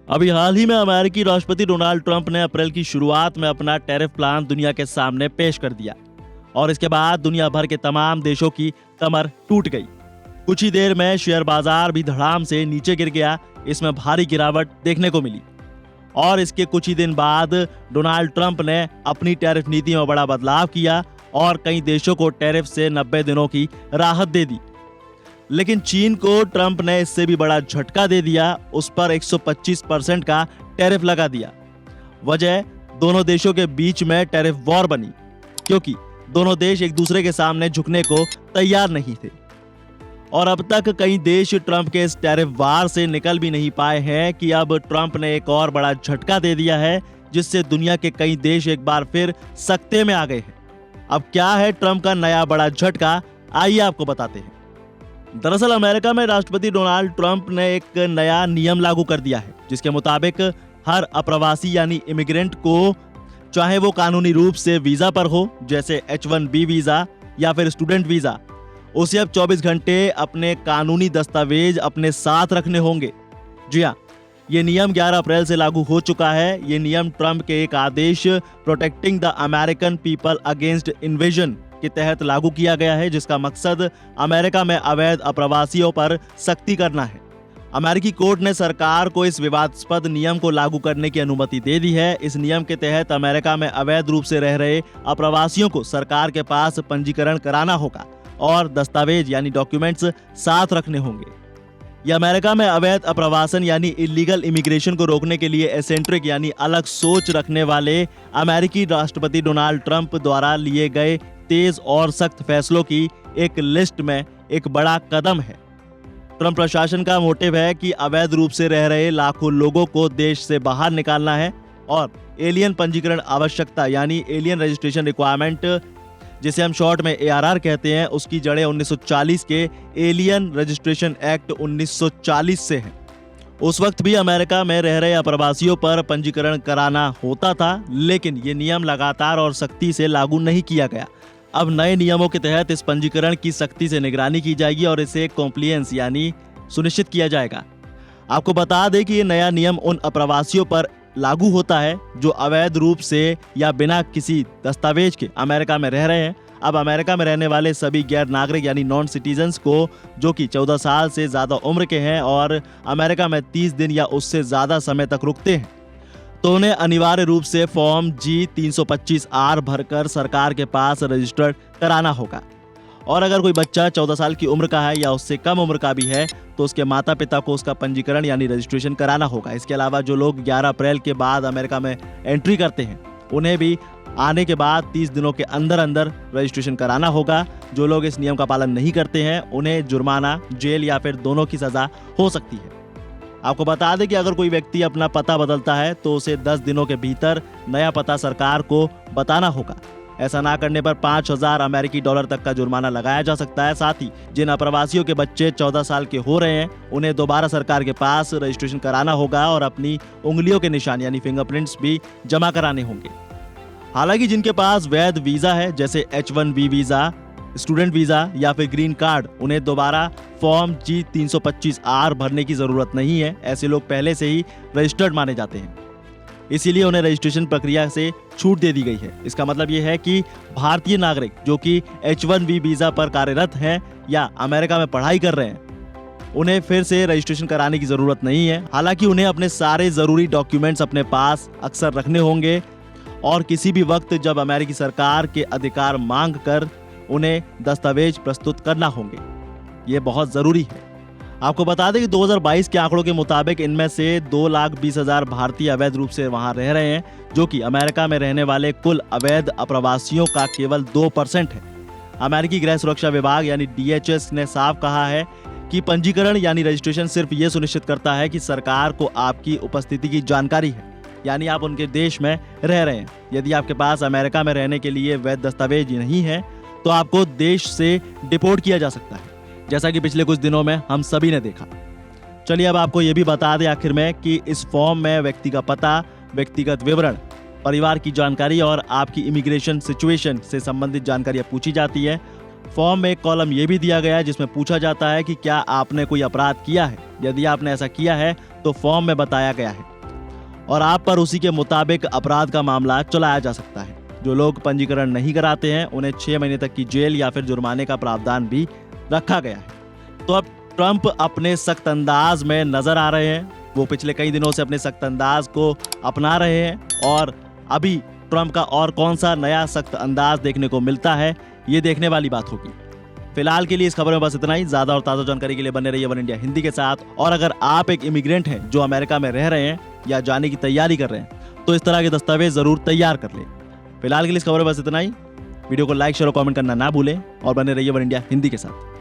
अभी हाल ही में अमेरिकी राष्ट्रपति डोनाल्ड ट्रंप ने अप्रैल की शुरुआत में अपना टैरिफ प्लान दुनिया के सामने पेश कर दिया और इसके बाद दुनिया भर के तमाम देशों की कमर टूट गई। कुछ ही देर में शेयर बाजार भी धड़ाम से नीचे गिर गया। इसमें भारी गिरावट देखने को मिली और इसके कुछ ही दिन बाद डोनाल्ड ट्रंप ने अपनी टैरिफ नीति में बड़ा बदलाव किया और कई देशों को टैरिफ से 90 दिनों की राहत दे दी। लेकिन चीन को ट्रंप ने इससे भी बड़ा झटका दे दिया, उस पर 125% का टैरिफ लगा दिया। वजह दोनों देशों के बीच में टैरिफ वॉर बनी, क्योंकि दोनों देश एक दूसरे के सामने झुकने को तैयार नहीं थे और अब तक कई देश ट्रंप के इस टैरिफ वार से निकल भी नहीं पाए हैं कि अब ट्रंप ने एक और बड़ा झटका दे दिया है, जिससे दुनिया के कई देश एक बार फिर सकते में आ गए हैं। अब क्या है ट्रंप का नया बड़ा झटका, आइए आपको बताते हैं। दरअसल अमेरिका में राष्ट्रपति डोनाल्ड ट्रंप ने एक नया नियम लागू कर दिया है, जिसके मुताबिक हर अप्रवासी यानी इमिग्रेंट को, चाहे वो कानूनी रूप से वीजा पर हो जैसे H1B वीजा या फिर स्टूडेंट वीजा, उसे अब 24 घंटे अपने कानूनी दस्तावेज अपने साथ रखने होंगे। जी हाँ, ये नियम 11 अप्रैल से लागू हो चुका है। ये नियम ट्रंप के एक आदेश protecting the American people against invasion के तहत लागू किया गया है, जिसका मकसद अमेरिका में अवैध अप्रवासियों पर सख्ती करना है। अमेरिकी कोर्ट ने सरकार को इस विवादास्पद नियम को लागू करने की अनुमति दे दी है। इस नियम के तहत अमेरिका में अवैध रूप से रह रहे अप्रवासियों को सरकार के पास पंजीकरण कराना होगा और दस्तावेज यानी डॉक्यूमेंट्स साथ रखने होंगे। यह अमेरिका में अवैध अप्रवासन यानी इलीगल इमिग्रेशन को रोकने के लिए एसेंट्रिक यानी अलग सोच रखने वाले अमेरिकी राष्ट्रपति डोनाल्ड ट्रंप द्वारा लिए गए तेज और सख्त फैसलों की एक लिस्ट में एक बड़ा कदम है। ट्रंप प्रशासन का मोटिव है कि अवैध रूप से रह रहे लाखों लोगों को देश से बाहर निकालना है और एलियन पंजीकरण आवश्यकता यानी एलियन रजिस्ट्रेशन रिक्वायरमेंट, जिसे हम शॉर्ट में ARR कहते हैं, उसकी जड़ें 1940 के एलियन रजिस्ट्रेशन एक्ट 1940 से हैं। उस वक्त भी अमेरिका में रह रहे अप्रवासियों पर पंजीकरण कराना होता था, लेकिन ये नियम लगातार और सख्ती से लागू नहीं किया गया। अब नए नियमों के तहत इस पंजीकरण की सख्ती से निगरानी की जाएगी और इसे कॉम्प्लियंस यानी सुनिश्चित किया जाएगा। आपको बता दें कि ये नया नियम उन अप्रवासियों पर लागू होता है जो अवैध रूप से या बिना किसी दस्तावेज के अमेरिका में रह रहे हैं। अब अमेरिका में रहने वाले सभी गैर नागरिक यानी नॉन सिटीजन्स को, जो कि 14 साल से ज़्यादा उम्र के हैं और अमेरिका में 30 दिन या उससे ज़्यादा समय तक रुकते हैं, तो उन्हें अनिवार्य रूप से फॉर्म G-325R भरकर सरकार के पास रजिस्टर्ड कराना होगा। और अगर कोई बच्चा 14 साल की उम्र का है या उससे कम उम्र का भी है, तो उसके माता पिता को उसका पंजीकरण यानी रजिस्ट्रेशन कराना होगा। इसके अलावा जो लोग 11 अप्रैल के बाद अमेरिका में एंट्री करते हैं, उन्हें भी आने के बाद 30 दिनों के अंदर अंदर रजिस्ट्रेशन कराना होगा। जो लोग इस नियम का पालन नहीं करते हैं, उन्हें जुर्माना, जेल या फिर दोनों की सजा हो सकती है। आपको बता दें कि अगर कोई व्यक्ति अपना पता बदलता है तो उसे 10 दिनों के भीतर नया पता सरकार को बताना होगा। ऐसा ना करने पर 5,000 अमेरिकी डॉलर तक का जुर्माना लगाया जा सकता है। साथ ही जिन अप्रवासियों के बच्चे 14 साल के हो रहे हैं, उन्हें दोबारा सरकार के पास रजिस्ट्रेशन कराना होगा और अपनी उंगलियों के निशान यानी फिंगरप्रिंट्स भी जमा कराने होंगे। हालांकि जिनके पास वैध वीजा है जैसे H1B वीजा, स्टूडेंट वीजा या फिर ग्रीन कार्ड, उन्हें दोबारा फॉर्म G-325R भरने की जरूरत नहीं है। ऐसे लोग पहले से ही रजिस्टर्ड माने जाते हैं, इसीलिए उन्हें रजिस्ट्रेशन प्रक्रिया से छूट दे दी गई है। इसका मतलब ये है कि भारतीय नागरिक जो कि H1B वीजा पर कार्यरत हैं या अमेरिका में पढ़ाई कर रहे हैं, उन्हें फिर से रजिस्ट्रेशन कराने की जरूरत नहीं है। हालांकि उन्हें अपने सारे जरूरी डॉक्यूमेंट्स अपने पास अक्सर रखने होंगे और किसी भी वक्त जब अमेरिकी सरकार के अधिकार मांग कर उन्हें दस्तावेज प्रस्तुत करना होंगे। ये बहुत जरूरी है। आपको बता दें कि 2022 के आंकड़ों के मुताबिक इनमें से 2,20,000 भारतीय अवैध रूप से वहां रह रहे हैं, जो कि अमेरिका में रहने वाले कुल अवैध अप्रवासियों का केवल 2% है। अमेरिकी गृह सुरक्षा विभाग यानी DHS ने साफ कहा है कि पंजीकरण यानी रजिस्ट्रेशन सिर्फ ये सुनिश्चित करता है कि सरकार को आपकी उपस्थिति की जानकारी है, यानी आप उनके देश में रह रहे हैं। यदि आपके पास अमेरिका में रहने के लिए वैध दस्तावेज नहीं है तो आपको देश से डिपोर्ट किया जा सकता है, जैसा कि पिछले कुछ दिनों में हम सभी ने देखा। चलिए अब आपको यह भी बता दें आखिर में कि इस फॉर्म में व्यक्ति का पता, व्यक्तिगत विवरण, परिवार की जानकारी और आपकी इमिग्रेशन सिचुएशन से संबंधित जानकारियां पूछी जाती है। फॉर्म में एक कॉलम यह भी दिया गया है जिसमें पूछा जाता है कि क्या आपने कोई अपराध किया है। यदि आपने ऐसा किया है तो फॉर्म में बताया गया है और आप पर उसी के मुताबिक अपराध का मामला चलाया जा सकता है। जो लोग पंजीकरण नहीं कराते हैं उन्हें 6 महीने तक की जेल या फिर जुर्माने का प्रावधान भी रखा गया है। तो अब ट्रंप अपने सख्त अंदाज में नजर आ रहे हैं। वो पिछले कई दिनों से अपने सख्त अंदाज को अपना रहे हैं और अभी ट्रंप का और कौन सा नया सख्त अंदाज देखने को मिलता है, ये देखने वाली बात होगी। फिलहाल के लिए इस खबर में बस इतना ही। ज्यादा और ताजा जानकारी के लिए बने रहिए वन इंडिया हिंदी के साथ। और अगर आप एक इमिग्रेंट हैं जो अमेरिका में रह रहे हैं या जाने की तैयारी कर रहे हैं तो इस तरह के दस्तावेज जरूर तैयार कर लें। फिलहाल के लिए इस खबर में बस इतना ही। वीडियो को लाइक शेयर और कमेंट करना ना भूलें और बने रहिए वन इंडिया हिंदी के साथ।